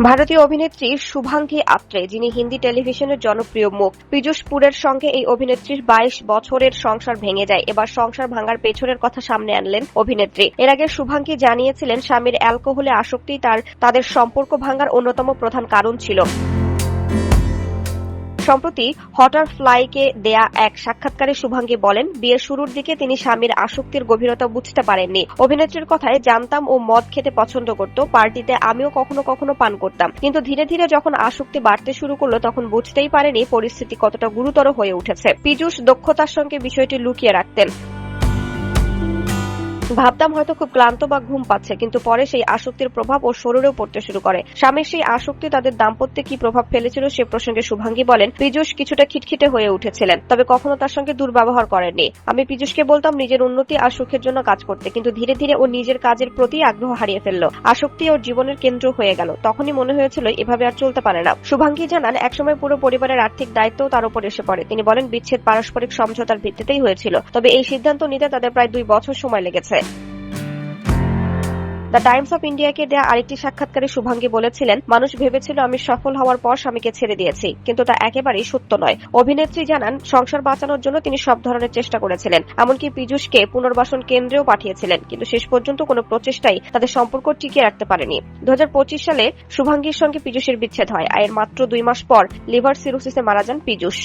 ভারতীয় অভিনেত্রী শুভাঙ্গী আত্রে, যিনি হিন্দি টেলিভিশনের জনপ্রিয় মুখ। পীযূষ পুরের সঙ্গে এই অভিনেত্রীর 22 বছরের সংসার ভেঙে যায়। এবার সংসার ভাঙার পেছনের কথা সামনে আনলেন অভিনেত্রী। এর আগে শুভাঙ্গী জানিয়েছিলেন, স্বামীর অ্যালকোহলে আসক্তি তাদের সম্পর্ক ভাঙার অন্যতম প্রধান কারণ ছিল। সম্প্রতি হটারফ্লাইকে দেয়া এক সাক্ষাৎকারে শুভাঙ্গী বলেন, বিয়ের শুরুর দিকে তিনি স্বামীর আসক্তির গভীরতা বুঝতে পারেননি। অভিনেত্রীর কথায়, জানতাম ও মদ খেতে পছন্দ করত, পার্টিতে আমিও কখনো কখনো পান করতাম, কিন্তু ধীরে ধীরে যখন আসক্তি বাড়তে শুরু করলো তখন বুঝতেই পারেনি পরিস্থিতি কতটা গুরুতর হয়ে উঠেছে। পীযূষ দক্ষতার সঙ্গে বিষয়টি লুকিয়ে রাখতেন। ভাবতাম হয়তো খুব ক্লান্ত বা ঘুম পাচ্ছে, কিন্তু পরে সেই আসক্তির প্রভাব ওর শরীরেও পড়তে শুরু করে। স্বামীর সেই আসক্তি তাদের দাম্পত্যে কি প্রভাব ফেলেছিল সে প্রসঙ্গে শুভাঙ্গী বলেন, পীযূষ কিছুটা খিটখিটে হয়ে উঠেছিলেন, তবে কখনো তার সঙ্গে দুর্ব্যবহার করেননি। আমি পীযূষকে বলতাম নিজের উন্নতি আর সুখের জন্য কাজ করতে, কিন্তু ধীরে ধীরে ও নিজের কাজের প্রতি আগ্রহ হারিয়ে ফেলল। আসক্তি ওর জীবনের কেন্দ্র হয়ে গেল। তখনই মনে হয়েছিল এভাবে আর চলতে পারে না। শুভাঙ্গী জানান, একসময় পুরো পরিবারের আর্থিক দায়িত্বও তার উপর এসে পড়ে। তিনি বলেন, বিচ্ছেদ পারস্পরিক সমঝোতার ভিত্তিতেই হয়েছিল, তবে এই সিদ্ধান্ত নিতে তাদের প্রায় 2 বছর সময় লেগেছে। দ্য টাইমস অফ ইন্ডিয়াকে দেয়া আরেকটি সাক্ষাৎকারে শুভাঙ্গী বলেছিলেন, মানুষ ভেবেছিল আমি সফল হওয়ার পর স্বামীকে ছেড়ে দিয়েছি, কিন্তু তা একেবারেই সত্য নয়। অভিনেত্রী জানান, সংসার বাঁচানোর জন্য তিনি সব ধরনের চেষ্টা করেছিলেন, এমনকি পীযূষকে পুনর্বাসন কেন্দ্রেও পাঠিয়েছিলেন, কিন্তু শেষ পর্যন্ত কোনো প্রচেষ্টাই তাদের সম্পর্ক টিকিয়ে রাখতে পারেনি। 2025 সালে শুভাঙ্গীর সঙ্গে পীযূষের বিচ্ছেদ হয়। এর মাত্র 2 মাস পর লিভার সিরোসিসে মারা যান পীযূষ।